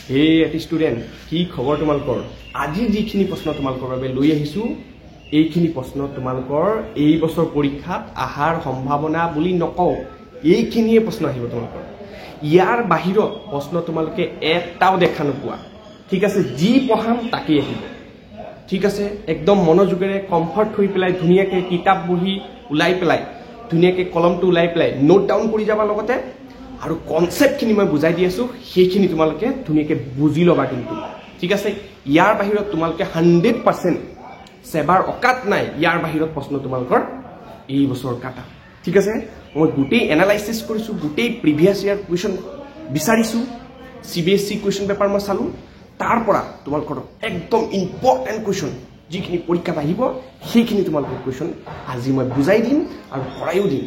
হে এটি স্টুডেন্ট কি খবৰ তোমালোকৰ আজি যিখিনি প্ৰশ্ন তোমালোকৰ বাবে লৈ আহিছো এইখিনি প্ৰশ্ন তোমালোকৰ এই বছৰ পৰীক্ষাত আহাৰ সম্ভাৱনা বুলি নকও এইখিনিয়ে প্ৰশ্ন আহিব তোমালোকৰ ইয়াৰ বাহিৰত প্ৰশ্ন তোমালোকে এটাও দেখা নোপোৱা ঠিক আছে যি পঢ়াম তাকেই আহিব ঠিক আছে একদম মনোযোগেৰে কমফৰ্ট হৈ পেলাই ধুনিয়াকে কিতাপ বহি উলাই পেলাই ধুনিয়াকে কলমটো উলাই পেলাই নোট ডাউন কৰি যাবা লগতে আৰু কনসেপ্টখিনি মই বুজাই দি আছো সেইখিনি তোমালোকে ধুনিয়াকে বুজি লবা কিন্তু ঠিক আছে ইয়াৰ বাহিৰত তোমালোকে 100% সেবাৰ অকাত নাই ইয়াৰ বাহিৰত প্ৰশ্ন তোমালোকৰ এই বছৰ কাটা ঠিক আছে মই গুটেই এনালাইসিস কৰিছো গুটেই প্ৰিভিয়াস ইয়াৰ কোৱেশ্চন বিচাৰিছো সিবিএসই কোৱেশ্চন পেপাৰ মই চালু তাৰ পৰা তোমালোকৰ একদম ইম্পৰ্টেন্ট কোৱেশ্চন যিখিনি পৰীক্ষাত আহিব সেইখিনি তোমালোকৰ কোৱেশ্চন আজি মই বুজাই দিম আৰু কৰাইও দিম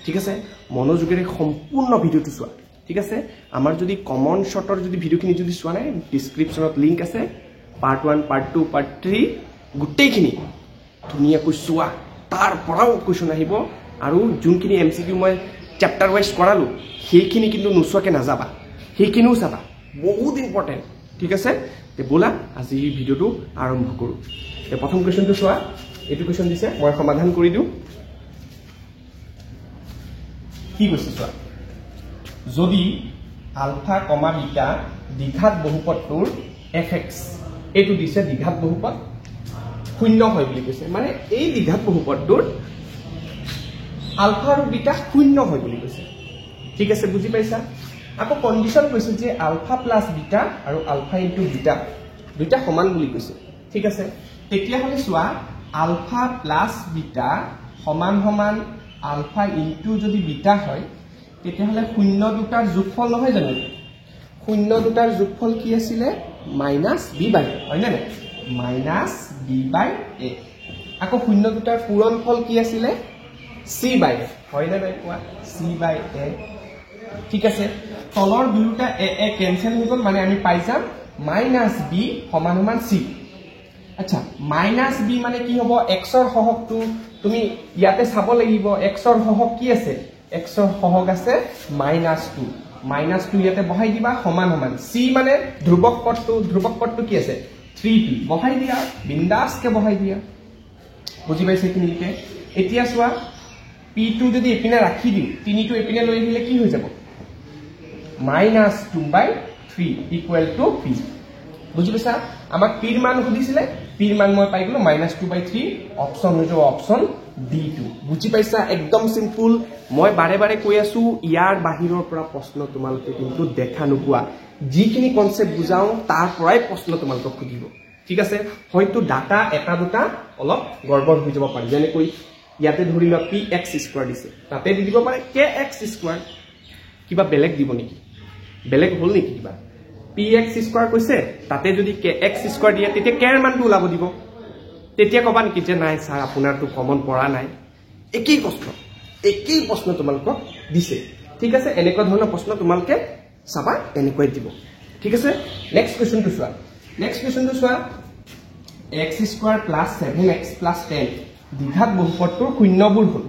ঠিক আছে মনোযোগেৰে সম্পূৰ্ণ ভিডিওটো চোৱা ঠিক আছে আমাৰ যদি কমন শৰ্টৰ যদি ভিডিওখিনি যদি চোৱা নাই ডেসক্ৰিপচনত লিংক আছে পাৰ্ট 1 পাৰ্ট 2 পাৰ্ট 3 গুটেইখিনি ধুনিয়াকৈ চোৱা তাৰ পৰাও কোৱেশ্চন আহিব আৰু যোনখিনি এমসিকিউ মই চ্যাপ্টাৰ ওয়াইজ কৰালো সেইখিনি কিন্তু নোচোৱাকে নাযাবা সেইখিনিও চাবা বহুত ইম্পৰ্টেন্ট ঠিক আছে তে বলা আজি ভিডিওটো আৰম্ভ কৰো তে প্ৰথম কোৱেশ্চনটো চোৱা এটো কোৱেশ্চন দিছে মই সমাধান কৰি দিও কি কৈছে চোৱা যদি আলফা কমা বিটা দ্বিঘাত বহুপদটোৰ fx এটো দিছে দ্বিঘাত বহুপদ শূন্য হয় বুলি কৈছে মানে এই দ্বিঘাত বহুপদটোৰ আলফা আৰু বিটা শূন্য হয় বুলি কৈছে ঠিক আছে বুজি পাইছা আকৌ কন্ডিশন কৈছে যে আলফা প্লাস বিটা আৰু আলফা ইনটু বিটা দুইটা সমান বুলি কৈছে ঠিক আছে তেতিয়া হলে চোৱা আলফা প্লাস বিটা সমান সমান আলফা ইনটু যদি বিটা হয় তেতিয়া হলে শূন্য দুটাৰ যোগফল নহয় জানো শূন্য দুটাৰ যোগফল কি আছিল -b/a হয় না -b/a আকৌ শূন্য দুটাৰ পূৰণফল কি আছিল c/a হয় না নাই কোৱা c/a ঠিক আছে তলৰ দুটা a কেনসেল হৈ গল মানে আমি পাই যাম -b সমান সমান c আচ্ছা -b মানে কি হ'ব x ৰ সহগটো তুমি ইয়াতে চাব লাগিব x ৰ সহগ কি আছে x ৰ সহগ আছে -2 ইয়াতে বহাই দিবা সমান সমান c মানে ধ্ৰুবক পদটো কি আছে 3p বহাই দিয়া বিন্দাসকে বহাই দিয়া বুজি পাইছে কিনিকে এতিয়া চোৱা p2 যদি এপিনে ৰাখি দিও 3 টো এপিনে লৈ আহিলে কি হৈ যাব -2/3 = p বুজি পাইছা আমাক p ৰ মান খুদিছিলে p ৰ মান মই পাই গলো -2/3 অপচন হৈ যাব অপচন D2 বুজি পাইছা একদম সিম্পল মই বাৰে বাৰে কৈ আছো ইয়াৰ বাহিৰৰ পৰা প্ৰশ্ন তোমালোকে কিন্তু দেখা নোপোৱা যিখিনি কনসেপ্ট বুজাও তাৰ পৰাই প্ৰশ্ন তোমালোকে খুদিব ঠিক আছে হয়তো ডাটা এটা দুটা অলপ গড়বড় হৈ যাব পাৰে যেনে কৈ ইয়াতে ধৰি লোৱা px² দিছে তাতে দি দিব পাৰে kx² কিবা বেলেগ দিব নেকি বেলেগ হল নেকি কিবা px² কৈছে তাতে যদি kx² দিয়ে তেতিয়া k ৰ মানটো ওলাব দিব তেতিয়া কবা নেকি যে নাই স্যাৰ আপোনাৰটো কমন পঢ়া নাই একেই প্ৰশ্ন তোমালোকক দিছে ঠিক আছে এনেকুৱা ধৰণৰ প্ৰশ্ন তোমালোকে চাবা এনেকৈ দিব ঠিক আছে নেক্সট কোৱেশ্চনটো চোৱা x² + 7x + 10 দ্বিঘাত বহুপদটোৰ শূন্যবোৰ হল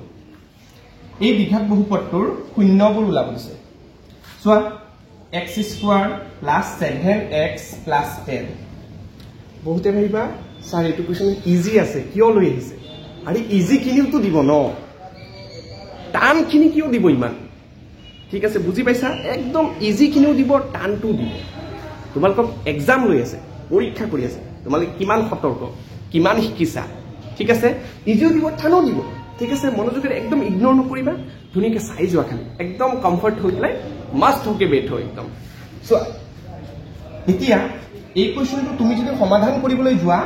এই দ্বিঘাত বহুপদটোৰ শূন্যবোৰ ওলাব দিছে চোৱা x² + 7x + 10 বহুতে ভাবিবা স্যাৰ এটো কোৱেশ্চন ইজি আছে কিয় লৈ আহিছে আৰে ইজি কিনিওটো দিব ন টান কিনি কিয় দিব ইমান ঠিক আছে বুজি পাইছা একদম ইজি কিনিও দিব টানটো দিব তোমালোকক এক্সাম লৈ আছে পৰীক্ষা কৰি আছে তোমালোকে কিমান সতৰ্ক কিমান শিকিছা ঠিক আছে ইজিও দিব টানো দিব ঠিক আছে মনোযোগেৰে একদম ইগনোৰ নকৰিবা ধুনিয়াকে চাই যোৱা খালি একদম কমফৰ্ট হৈ পেলাই মাষ্ট হোকে বেট হৈ একদম সো এতিয়া এই কোৱেশ্চনটো তুমি যদি সমাধান কৰিবলৈ যোৱা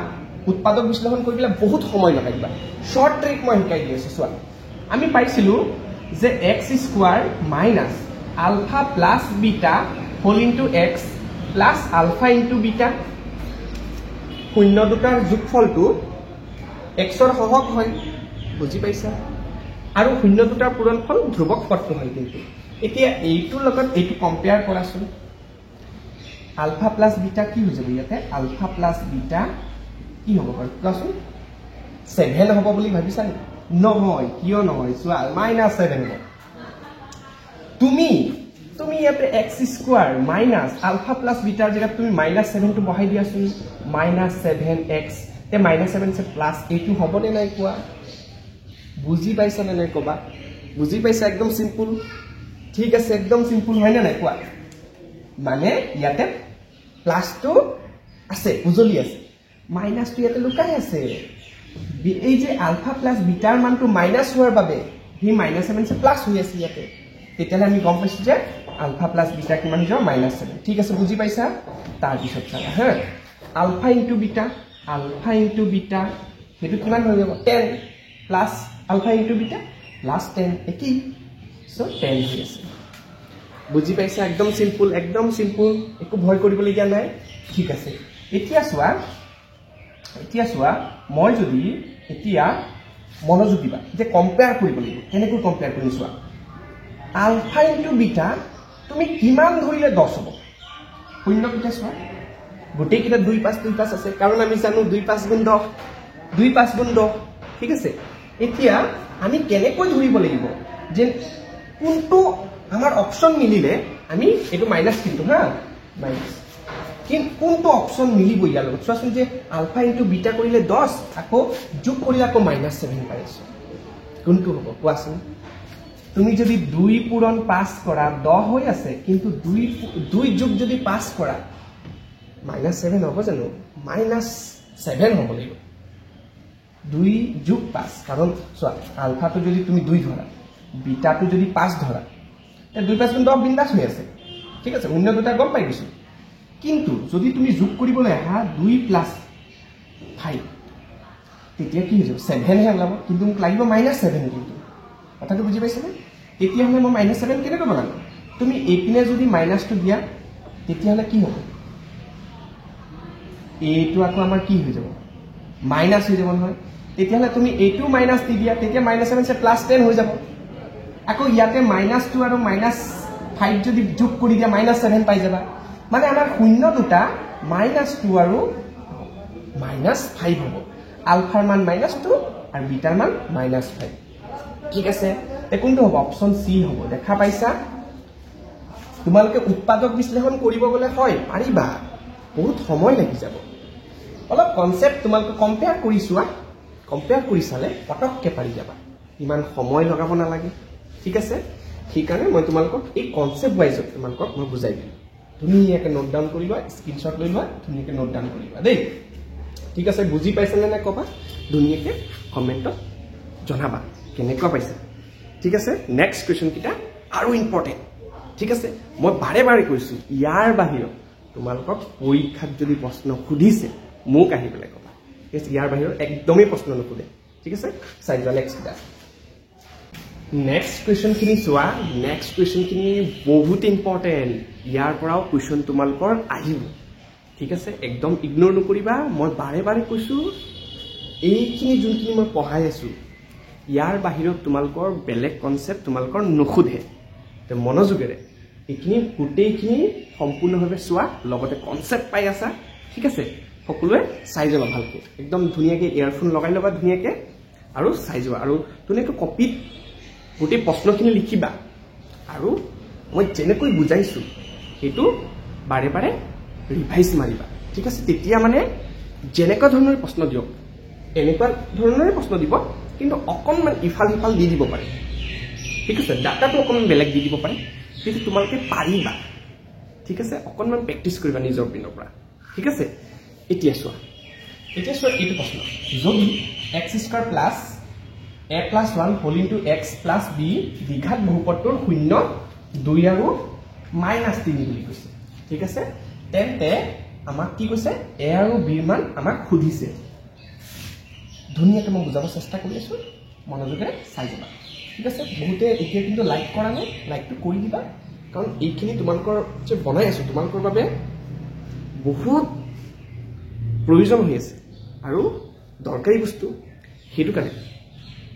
উৎপাদক বিশ্লেষণ কৰিবলৈ বহুত সময় লগাইবা শৰ্ট ট্ৰিক মই শিকাই দি আছো চোৱা আমি পাইছিলো যে x² - alpha plus beta whole into x plus alpha into beta শূন্য দুটাৰ যোগফলটো x ৰ সহগ হয় বুজি পাইছা আৰু শূন্য দুটাৰ পূৰণফল ধ্ৰুবক পদটো হয় কিন্তু এতিয়া এইটোৰ লগত এইটো কম্পেয়াৰ কৰাচোন আলফা প্লাস বিটা কি হৈ যাব ইয়াতে আলফা প্লাস বিটা কি হ'ব বাৰু কোৱাচোন 7 হ'ব বুলি ভাবিছা নহয় কিয় নহয় চোৱা -7 হ'ব তুমি তুমি ইয়াতে x square minus alpha plus বিটাৰ জেগাত তুমি -7 টো বহাই দিয়াচোন -7x তে -7 সে প্লাছ এইটো হ'বনে নাই কোৱা বুজি পাইছা নে নাই কবা বুজি পাইছা একদম সিম্পল ঠিক আছে একদম সিম্পল হয় না নাই কোৱা মানে ইয়াতে প্লাছ টো আছে উজলি আছে মাইনাছ টো ইয়াতে লুকাই আছে এই যে আলফা প্লাছ বিটাৰ মানটো মাইনাছ হোৱাৰ বাবে হি -7 সে প্লাছ হৈ আছে ইয়াতে তেতিয়ালে আমি গম পাইছো যে আলফা প্লাছ বিটা কিমান হৈ যাব -7 ঠিক আছে বুজি পাইছা তাৰ পিছত চাবা হা আলফা ইনটু বিটা হেতু কিমান হৈ যাব 10 plus alpha into beta plus 10 একি সো 10 হৈ আছে বুজি পাইছা একদম সিম্পল একো ভয় কৰিবলগীয়া নাই ঠিক আছে এতিয়া চোৱা মই যদি এতিয়া মনোযোগ দিবা যে কম্পেয়াৰ কৰিব লাগিব কেনেকৈ কম্পেয়াৰ কৰিম চোৱা আলফা ইনটু বিটা তুমি কিমান ধৰিলে 10 হ'ব শূন্য কিটা চোৱা গোটেই কিটা 2 5 আছে কাৰণ আমি জানো 2 5 গুণ 10 2 5 গুণ 10 ঠিক আছে এতিয়া আমি কেনেকৈ ধৰিব লাগিব যে কোনটো আমাৰ অপচন মিলিলে আমি এটো মাইনাস কিন্তু হা মাইনাস কোনটো অপচন মিলিব ইয়াৰ লগত চোৱাচোন যে আলফা ইনটু বিটা কৰিলে 10 আকৌ যোগ কৰিলে আকৌ -7 পাইছো কোনটো হ'ব কোৱাচোন তুমি যদি 2 পূৰণ 5 কৰা 10 হৈ আছে কিন্তু 2 যোগ যদি 5 কৰা -7 হ'ব জানো -7 হ'ব লাগিব 2 যোগ 5 কাৰণ চোৱা আলফাটো যদি তুমি 2 ধৰা বিটাটো যদি 5 ধৰা তে 2 5 গুণ 10 বিন্দাস হৈ আছে ঠিক আছে অন্য দুটা গম পাই গৈছো কিন্তু যদি তুমি যোগ কৰিবলৈ আহা 2 প্লাস 5 তেতিয়া কি হৈ যাব 7 হে ওলাব কিন্তু মোক লাগিব -7 কিন্তু কথাটো বুজি পাইছানে তেতিয়া হলে মই -7 কেনে কৰিব লাগিব তুমি এইপিনে যদি মাইনাসটো দিয়া তেতিয়া হলে কি হ'ব এইটো আকৌ আমাৰ কি হৈ যাব মাইনাস হৈ যাব নহয় তেতিয়া হলে তুমি এইটো মাইনাস দি দিয়া তেতিয়া -7 সে +10 হৈ যাব আকৌ ইয়াতে -2 আৰু -5 যদি যোগ কৰি দিয়া -7 পাই যাবা মানে আমাৰ শূন্য দুটা -2 আৰু -5 হ'ব আলফাৰ মান -2 আৰু বিটাৰ মান -5 ঠিক আছে তে কোনটো হ'ব অপচন সি হ'ব দেখা পাইছা তোমালোকে উৎপাদক বিশ্লেষণ কৰিব গলে হয় পাৰিবা বহুত সময় লাগি যাব অলপ কনসেপ্ট তোমালোকে কম্পেয়াৰ কৰি চালে পটককে পাৰি যাবা ইমান সময় লগাব নালাগে ঠিক আছে সেইকাৰণে মই তোমালোকক এই কনসেপ্ট ওয়াইজত তোমালোকক মই বুজাই দিম ধুনীয়াকৈ নোট ডাউন কৰিবা স্ক্ৰিনশ্বট লৈ লোৱা ধুনীয়াকৈ নোট ডাউন কৰিবা দেই ঠিক আছে বুজি পাইছানে নাই কবা ধুনীয়াকৈ কমেন্টত জনাবা কেনেকুৱা পাইছা ঠিক আছে নেক্সট কোৱেশ্চন কিটা আৰু ইম্পৰ্টেন্ট ঠিক আছে মই বাৰে বাৰে কৈছো ইয়াৰ বাহিৰত তোমালোকক পৰীক্ষাত যদি প্ৰশ্ন সুধিছে মোক আহি পেলাই কবা ঠিক আছে ইয়াৰ বাহিৰত একদমেই প্ৰশ্ন নুসুধে ঠিক আছে চাই যোৱা নেক্সট কুৱেশ্যন খিনি চোৱা নেক্সট কুৱেশ্যন খিনি বহুত ইম্পৰ্টেন্ট ইয়াৰ পৰাও কুৱেশ্যন তোমালোকৰ আহিব ঠিক আছে একদম ইগনোৰ নকৰিবা মই বাৰে বাৰে কৈছো এইখিনি যোনখিনি মই পঢ়াই আছো ইয়াৰ বাহিৰত তোমালোকৰ বেলেগ কনসেপ্ট তোমালোকৰ নুসুধে তে মনোযোগেৰে এইখিনি গোটেইখিনি সম্পূৰ্ণভাৱে চোৱা লগতে কনসেপ্ট পাই আছা ঠিক আছে সকলোৱে চাই যাবা ভালকৈ একদম ধুনীয়াকৈ ইয়াৰফোন লগাই ল'বা ধুনীয়াকৈ আৰু চাই যোৱা আৰু ধুনীয়াকৈ কপিত গোটেই প্ৰশ্নখিনি লিখিবা আৰু মই যেনেকৈ বুজাইছো সেইটো বাৰে বাৰে ৰিভাইজ মাৰিবা ঠিক আছে তেতিয়া মানে যেনেকুৱা ধৰণৰ প্ৰশ্ন দিয়ক এনেকুৱা ধৰণৰ প্ৰশ্ন দিব কিন্তু অকণমান ইফাল সিফাল দি দিব পাৰে ঠিক আছে ডাটাটো অকণমান বেলেগ দি দিব পাৰে কিন্তু তোমালোকে পাৰিবা ঠিক আছে অকণমান প্ৰেক্টিচ কৰিবা নিজৰ পিনৰ পৰা ঠিক আছে এতিয়া চোৱা এইটো প্ৰশ্ন যদি x² plus a plus 1 whole into x plus b দ্বিঘাত বহুপদটোৰ 0 2 আৰু -3 বুলি কৈছে ঠিক আছে তেন্তে আমাক কি কৈছে a আৰু b ৰ মান আমাক খুদিছে ধুনীয়াকৈ মই বুজাব চেষ্টা কৰি আছো মনোযোগেৰে চাই যাবা ঠিক আছে বহুতে এতিয়া কিন্তু লাইক কৰা নাই লাইকটো কৰি দিবা কাৰণ এইখিনি তোমালোকৰ যে বনাই আছো তোমালোকৰ বাবে বহুত প্ৰয়োজন হৈ আছে আৰু দৰকাৰী বস্তু হেতু কাৰণে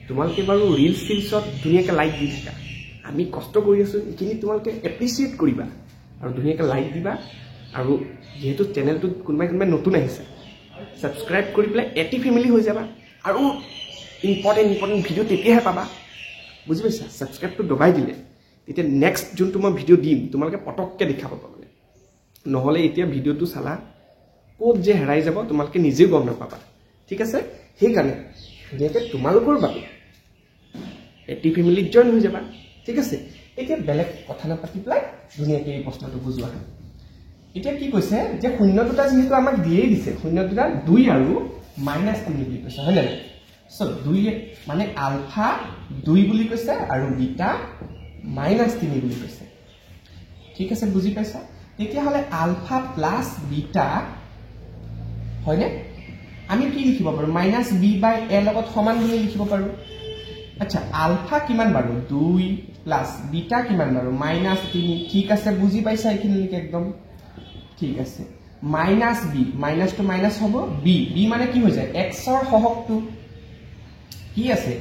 তোমালোকে বাৰু ৰিলছ ফিলছত ধুনীয়াকৈ লাইক দি থাকা আমি কষ্ট কৰি আছো এইখিনি তোমালোকে এপ্ৰিচিয়েট কৰিবা আৰু ধুনীয়াকৈ লাইক দিবা আৰু যেহেতু চেনেলটোত কোনোবাই নতুন আহিছে সাবস্ক্ৰাইব কৰি পেলাই এটি ফেমিলি হৈ যাবা আৰু ইম্পৰ্টেন্ট ভিডিঅ' তেতিয়াহে পাবা বুজি পাইছা সাবস্ক্ৰাইবটো দবাই দিলে তেতিয়া নেক্সট যোনটো মই ভিডিঅ' দিম তোমালোকে পটককৈ দেখা পাবা মানে নহ'লে এতিয়া ভিডিঅ'টো চালা ক'ত যে হেৰাই যাব তোমালোকে নিজেও গম নাপাবা ঠিক আছে সেইকাৰণে ধুনীয়াকৈ তোমালোকৰ বাবে এটি ফেমিলিত জইন হৈ যাবা ঠিক আছে এতিয়া বেলেগ কথা নাপাতি পেলাই ধুনীয়াকৈ এই প্ৰশ্নটো বুজোৱা এতিয়া কি কৈছে যে শূন্য দুটা যেহেতু আমাক দিয়েই দিছে শূন্য দুটা 2 আৰু -3 বুলি কৈছে হয় নাই সো 2 মানে আলফা 2 বুলি কৈছে আৰু বিটা -3 বুলি কৈছে ঠিক আছে বুজি পাইছা তেতিয়া হলে আলফা প্লাস বিটা হয়নে আমি কি লিখিব পাৰো -b/a লগত সমান বুলি লিখিব পাৰো আচ্ছা আলফা কিমান বাৰু 2 প্লাস বিটা কিমান বাৰু -3 ঠিক আছে বুজি পাইছা এইখিনিলৈকে একদম ঠিক আছে -b মাইনাস টু মাইনাস হ'ব b মানে কি হৈ যায় x ৰ সহগটো কি আছে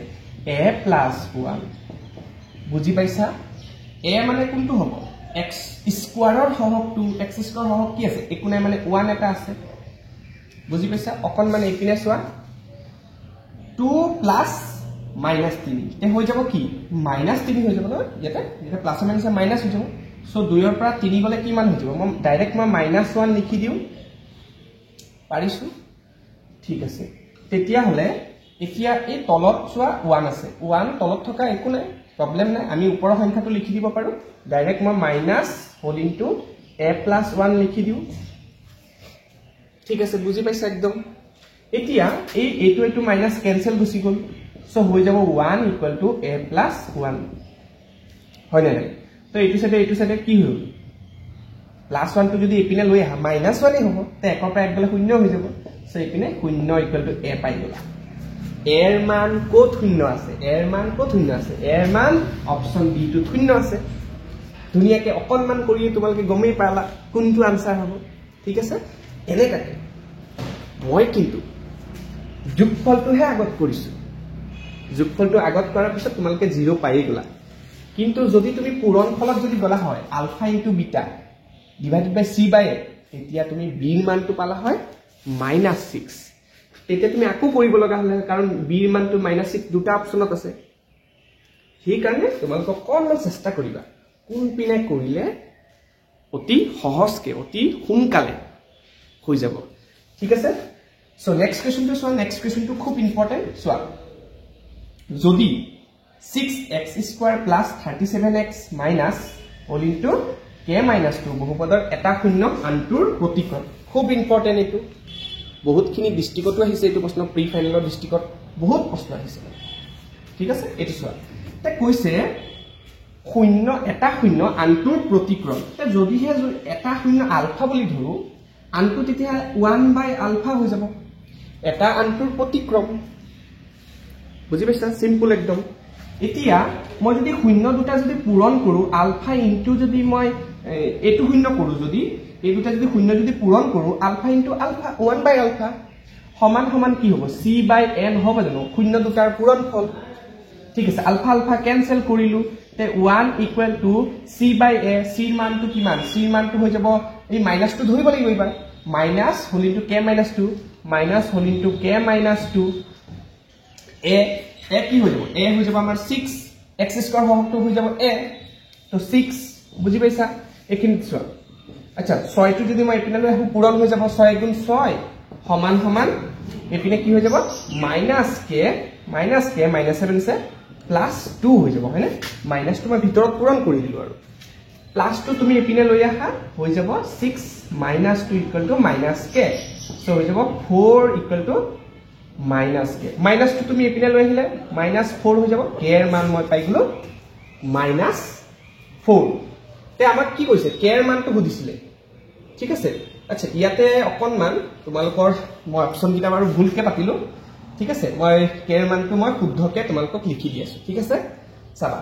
a + 1 বুজি পাইছা a মানে কোনটো হ'ব x স্কয়াৰৰ সহগটো x স্কয়াৰ সহগ কি আছে একো নাই মানে 1 এটা আছে বুজি পাইছা অকন মানে এপিনে চোৱা 2 প্লাস -3 তে হৈ যাব কি -3 হৈ যাব ন ইয়াতে প্লাস মাইনাস মাইনাস হৈ যাব সো 2 ৰ পৰা 3 গলে কিমান হৈ যাব মই ডাইৰেক্ট মই -1 লিখি দিও পাৰিছো ঠিক আছে তেতিয়া হলে এতিয়া এই তলত চোৱা 1 আছে 1 তলত থকা একো নাই প্ৰবলেম নাই আমি ওপৰৰ সংখ্যাটো লিখি দিব পাৰো ডাইৰেক্ট মই -a + 1 লিখি দিও ঠিক আছে বুজি পাইছা একদম এতিয়া এই এইটো মাইনাস ক্যান্সেল গুছি গল সো হৈ যাব 1 = a + 1 হয় নাই তো এইটো সাইডে কি হল +1 টো যদি এপিনে লৈ আহা -1 এ হ'ব তে একৰ পৰা এক গলে শূন্য হৈ যাব সো এপিনে 0 = a পাই গলা এৰ মান ক'ত শূন্য আছে এৰ মান অপচন বি টো শূন্য আছে ধুনীয়াকৈ অকনমান কৰি তোমালোকে গমেই পালা কোনটো আনসাৰ হ'ব ঠিক আছে এনেকাকে মই কিন্তু যোগফলটোহে আগত কৰিছো যোগফলটো আগত কৰাৰ পিছত তোমালোকে 0 পাই গলা কিন্তু যদি তুমি পূৰণ ফলত যদি গলা হয় আলফা * বিটা / c/a তেতিয়া তুমি b ৰ মানটো পালা হয় -6 তেতিয়া তুমি আকৌ কৰিব লগা হলে কাৰণ b ৰ মানটো -6 দুটা অপচনত আছে সেই কাৰণে তোমালোকে অকনমান চেষ্টা কৰিবা কোন পিনে কৰিলে অতি সহজকে অতি সোনকালে হৈ যাব ঠিক আছে সো নেক্সট কোৱেশ্চনটো চোৱা নেক্সট কোৱেশ্চনটো খুব ইম্পৰ্টেন্ট চোৱা যদি 6x² + 37x - k - 2 বহুপদৰ এটা শূন্য আনটোৰ প্ৰতিক্ৰম খুব ইম্পৰ্টেন্ট এটো বহুতখিনি ডিস্ট্ৰিক্টতো আহিছে এটো প্ৰশ্ন প্ৰি ফাইনেলৰ ডিস্ট্ৰিক্টত বহুত প্ৰশ্ন আহিছে ঠিক আছে এটো চোৱা তে কৈছে শূন্য এটা শূন্য আনটোৰ প্ৰতিক্ৰম তে যদিহে এটা শূন্য আলফা বুলি ধৰো আনটো তেতিয়া 1/α হৈ যাব এটা আনটোৰ প্ৰতিক্ৰম বুজি পাইছা সিম্পল একদম এতিয়া মই যদি শূন্য দুটা যদি পূৰণ কৰো আলফা ইনটু যদি মই এটো শূন্য কৰো যদি এই দুটা যদি শূন্য যদি পূৰণ কৰো আলফা ইনটু আলফা 1/α সমান সমান কি হ'ব c/n হ'ব জানো শূন্য দুটাৰ পূৰণফল ঠিক আছে আলফা আলফা ক্যান্সেল কৰিলো তে 1 = c/a c ৰ মানটো কিমান c ৰ মানটো হৈ যাব এই মাইনাসটো ধৰিব লাগিব এবাৰ minus whole into k - 2 minus whole into k - 2 a কি হৈ যাব a হৈ যাব আমাৰ 6 x স্কয়াৰ সহগটো হৈ যাব a তো 6 বুজি পাইছা এখিনি চোৱা আচ্ছা 6 টো যদি মই এপিনে লৈ আহো পূৰণ হৈ যাব 6 * 6 সমান সমান এপিনে কি হৈ যাব -k -7 সে +2 হৈ যাব হয়নে মাইনাসটো মই ভিতৰত পূৰণ কৰি দিলো আৰু প্লাসটো তুমি এপিনে লৈ আহা হৈ যাব 6 - 2 = -k সো হৈ যাব 4 = -k মাইনাসটো তুমি এপিনে লৈ আহিলে -4 হৈ যাব k এৰ মান মই পাই গলো -4 তে আমাক কি কৈছে k এৰ মানটো সুধিছিলে ঠিক আছে আচ্ছা ইয়াতে অকনমান তোমালোকৰ মই অপচন কিটা বাৰু ভুলকে পাতিলো ঠিক আছে মই k এৰ মানটো মই শুদ্ধকে তোমালোকক লিখি দি আছো ঠিক আছে চাবা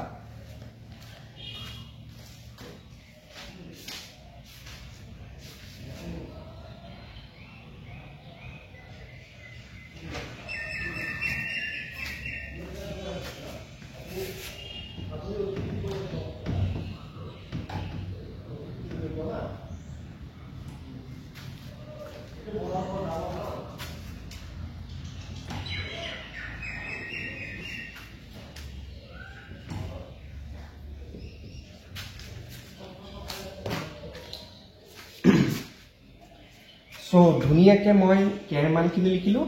সো ধুনিয়াকে মই কেৰ মানখিনি লিখিলো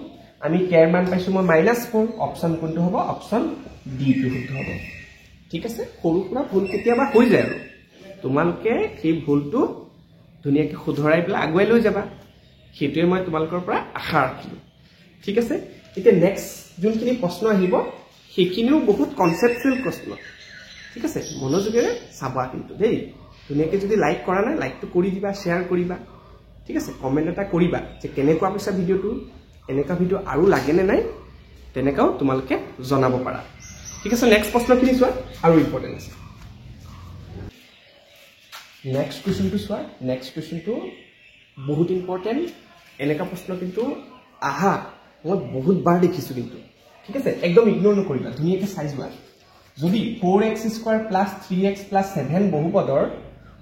আমি কেৰ মান পাইছো মই -4 অপশন কোনটো হ'ব অপশন ডি টো শুদ্ধ হ'ব ঠিক আছে সৰু পুৰা ভুল কেতিয়াবা হৈ যায় আৰু তোমালোকে সেই ভুলটো ধুনিয়াকে শুধৰাই পেলাই আগুৱাই লৈ যাবা সেইটোৱে মই তোমালোকৰ পৰা আশা ৰাখিলো ঠিক আছে এতিয়া নেক্সট যোনখিনি প্ৰশ্ন আহিব সেইখিনিও বহুত কনসেপচুৱেল প্ৰশ্ন ঠিক আছে মনোযোগেৰে চাবা কিন্তু দেই ধুনিয়াকে যদি লাইক কৰা নাই লাইকটো কৰি দিবা শেয়াৰ কৰিবা ঠিক আছে কমেন্ট এটা কৰিবা যে কেনেকুৱা পাইছা ভিডিওটো এনেকা ভিডিও আৰু লাগে নে নাই তেনেকাও তোমালোকে জনাব পাৰা ঠিক আছে নেক্সট প্ৰশ্নখিনি চোৱা আৰু ইম্পৰ্টেন্ট আছে নেক্সট কোৱেশ্চনটো চোৱা নেক্সট কোৱেশ্চনটো বহুত ইম্পৰ্টেন্ট এনেকা প্ৰশ্ন কিন্তু আহা মই বহুত বাৰ দেখিছো কিন্তু ঠিক আছে একদম ইগনোৰ নকৰিবা ধুনিয়াকে চাই যোৱা যদি 4x² + 3x + 7 বহুপদৰ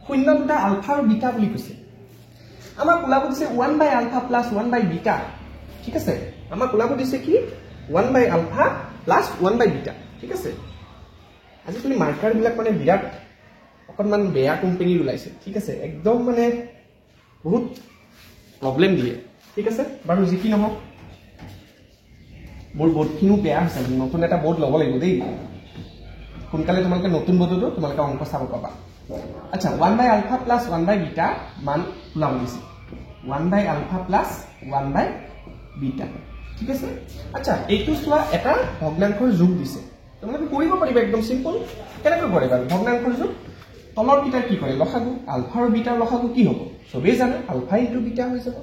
শূন্য দুটা আলফা আৰু বিটা বুলি কৈছে আমাক ওলাব দিছে 1/α + 1/β ঠিক আছে আমাক ওলাব দিছে কি 1/α + 1/β ঠিক আছে আজিকালি মাৰ্কাৰ বিলাক মানে বিৰাট অকনমান বেয়া কোম্পানী ওলাইছে ঠিক আছে একদম মানে বহুত প্ৰবলেম দিয়ে ঠিক আছে বাৰু যি কি নহওক মোৰ বোৰ্ডখিনিও বেয়া হৈছে নতুন এটা বোৰ্ড ল'ব লাগিব দেই সোনকালে তোমালোকে নতুন বোৰ্ডতো তোমালোকে অংক চাব পাবা আচ্ছা 1/α + 1/β মান ওলাব দিছে 1/α + 1/β ঠিক আছে আচ্ছা এইটো চোৱা এটা ভগ্নাংশৰ যোগ দিছে তোমালোকে কৰিব পাৰিবা একদম সিম্পল কেনেকৈ কৰিবা ভগ্নাংশৰ যোগ তলৰ কিটাৰ কি কৰে লসাগু আলফা আৰু বিটাৰ লসাগু কি হ'ব সবেই জানে আলফা * বিটা হৈ যাব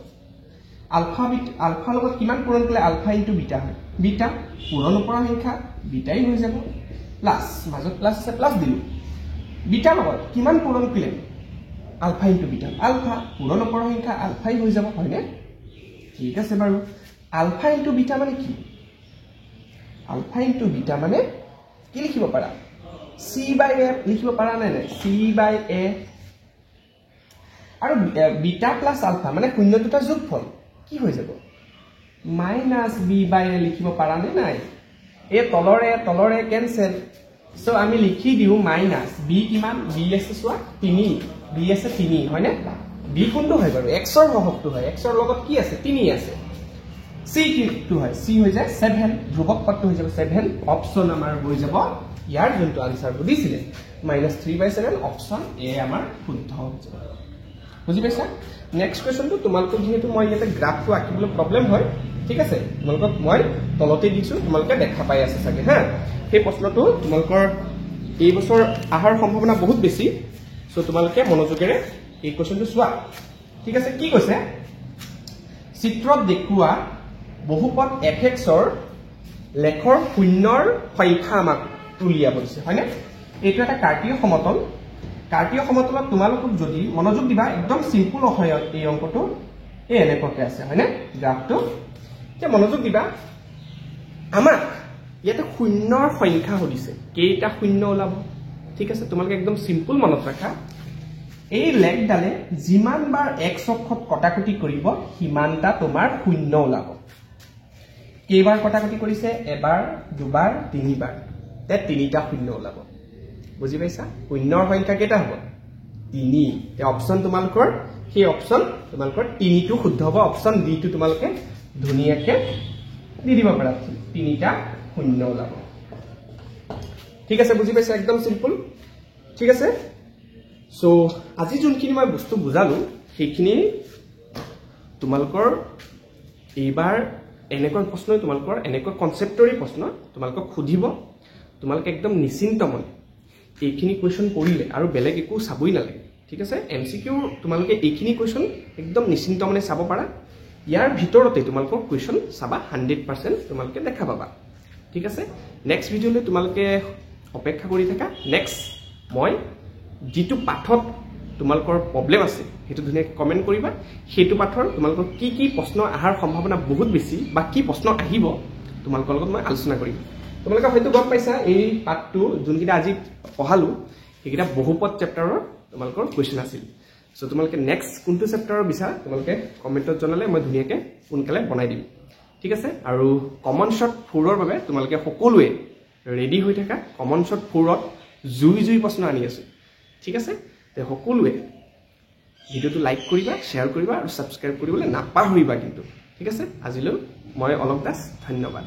আলফা লগত কিমান পূৰণ কৰিলে আলফা * বিটা হয় বিটা পূৰণ পৰা সংখ্যা বিটাই হৈ যাব প্লাস মাজত প্লাস আছে প্লাস দিলো বিটা লগত কিমান পূৰণ কৰিলে আলফা * বিটা আলফা পূৰণ পৰা সংখ্যা আলফাই হৈ যাব হয়নে ঠিক আছে বাৰু আলফা * বিটা মানে কি আলফা * বিটা মানে কি লিখিব পাৰা c/a লিখিব পাৰা নাই নাই c/a আৰু বিটা প্লাস আলফা মানে শূন্য দুটা যোগফল কি হৈ যাব -b/a লিখিব পাৰা নাই এ তলৰে কেনসেল সো আমি লিখি দিও - b কিমান b আছে চোৱা 3 b আছে 3 হয়নে b কোনটো হয় বাৰু x ৰ সহগটো হয় x ৰ লগত কি আছে 3 আছে c কিটো হয় c হৈ যায় 7 ধ্ৰুবক পদটো হৈ যাব 7 অপচন আমাৰ হৈ যাব ইয়াৰ যোনটো আনসাৰ বুজিছিলে -3/7 অপচন এ আমাৰ শুদ্ধ হৈ যাব বুজি পাইছা নেক্সট কোৱেশ্চনটো তোমালোকক যেহেতু মই ইয়াতে গ্ৰাফটো আঁকিবলৈ প্ৰবলেম হয় ঠিক আছে তোমালোকক মই তলতে দিছো তোমালোকে দেখা পাই আছে চাগে হা সেই প্ৰশ্নটো তোমালোকৰ এই বছৰ আহাৰ সম্ভাৱনা বহুত বেছি সো তোমালোকে মনোযোগেৰে এই কোৱেশ্চনটো চোৱা ঠিক আছে কি কৈছে চিত্ৰত দেখুওৱা বহুপদ fx ৰ লেখৰ শূন্যৰ সংখ্যা আমাক উলিয়াব দিছে হয়নে এইটো এটা কাৰ্তীয় সমতলত তোমালোকক যদি মনোযোগ দিবা একদম সিম্পল হয় এই অংকটো এই এনেকুৱাকে আছে হয়নে গ্ৰাফটো যে মনোযোগ দিবা আমাক ইয়াতে শূন্যৰ সংখ্যা হলিছে কেইটা শূন্য ওলাব ঠিক আছে তোমালোকে একদম সিম্পল মনত ৰাখা এই লেখডালে যিমান বাৰ x অক্ষত কটাকটি কৰিব সিমানটা তোমাৰ শূন্য ওলাব কেইবাৰ কটাকটি কৰিছে এবাৰ দুবাৰ তিনিবাৰ তে তিনিটা শূন্য ওলাব বুজি পাইছা শূন্যৰ সংখ্যা কেইটা হ'ব 3 তে অপচন তোমালোকৰ সেই অপচন তোমালোকৰ 3 টো শুদ্ধ হ'ব অপচন ডি টো তোমালোকে ধুনিয়াকে দি দিব পাৰা তিনিটা শূন্য ওলাব ঠিক আছে বুজি পাইছা একদম সিম্পল ঠিক আছে সো আজি যোনখিনি মই বস্তু বুজালো সেইখিনি তোমালোকৰ এইবাৰ এনেকুৱা প্ৰশ্ন তোমালোকৰ এনেকুৱা কনসেপ্টৰি প্ৰশ্ন তোমালোকক খুদিব তোমালোকে একদম নিশ্চিন্ত মনে এইখিনি কোৱেশ্চন কৰিলে আৰু বেলেগ একো চাবই নালাগে ঠিক আছে এমসিকিউ তোমালোকে এইখিনি কোৱেশ্চন একদম নিশ্চিন্ত মনে চাব পাৰা ইয়াৰ ভিতৰতে তোমালোকক কোৱেশ্চন চাবা 100% তোমালোকে দেখা পাবা ঠিক আছে নেক্সট ভিডিঅ'লৈ তোমালোকে অপেক্ষা কৰি থাকা নেক্সট মই যেটো পাঠত তোমালোকৰ প্ৰবলেম আছে হেতু ধুনিয়াকৈ কমেন্ট কৰিবা হেতু পাঠৰ তোমালোকৰ কি প্ৰশ্ন আহাৰ সম্ভাৱনা বহুত বেছি বা কি প্ৰশ্ন আহিব তোমালোকৰ লগত মই আলোচনা কৰিম তোমালোকে হয়তো গম পাইছা এই পাঠটো যোনকিটা আজি পঢ়ালো সেইকিটা বহুপদ চেপ্টাৰৰ তোমালোকৰ কোৱেশ্চন আছিল সো তোমালোকে নেক্সট কোনটো চেপ্টাৰৰ বিচাৰা তোমালোকে কমেন্টত জনালে মই ধুনিয়াকৈ সোনকালে বনাই দিম ঠিক আছে আৰু কমন শট 4 ৰ বাবে তোমালোকে সকলোৱে ৰেডি হৈ থাকা কমন শট 4 ত জুই প্ৰশ্ন আনি আছে ঠিক আছে তে সকলোৱে ভিডিঅ'টো লাইক কৰিবা শ্বেয়াৰ কৰিবা আৰু ছাবস্ক্ৰাইব কৰিবলৈ নাপাহৰিবা কিন্তু ঠিক আছে আজিলৈ মই অলক দাস ধন্যবাদ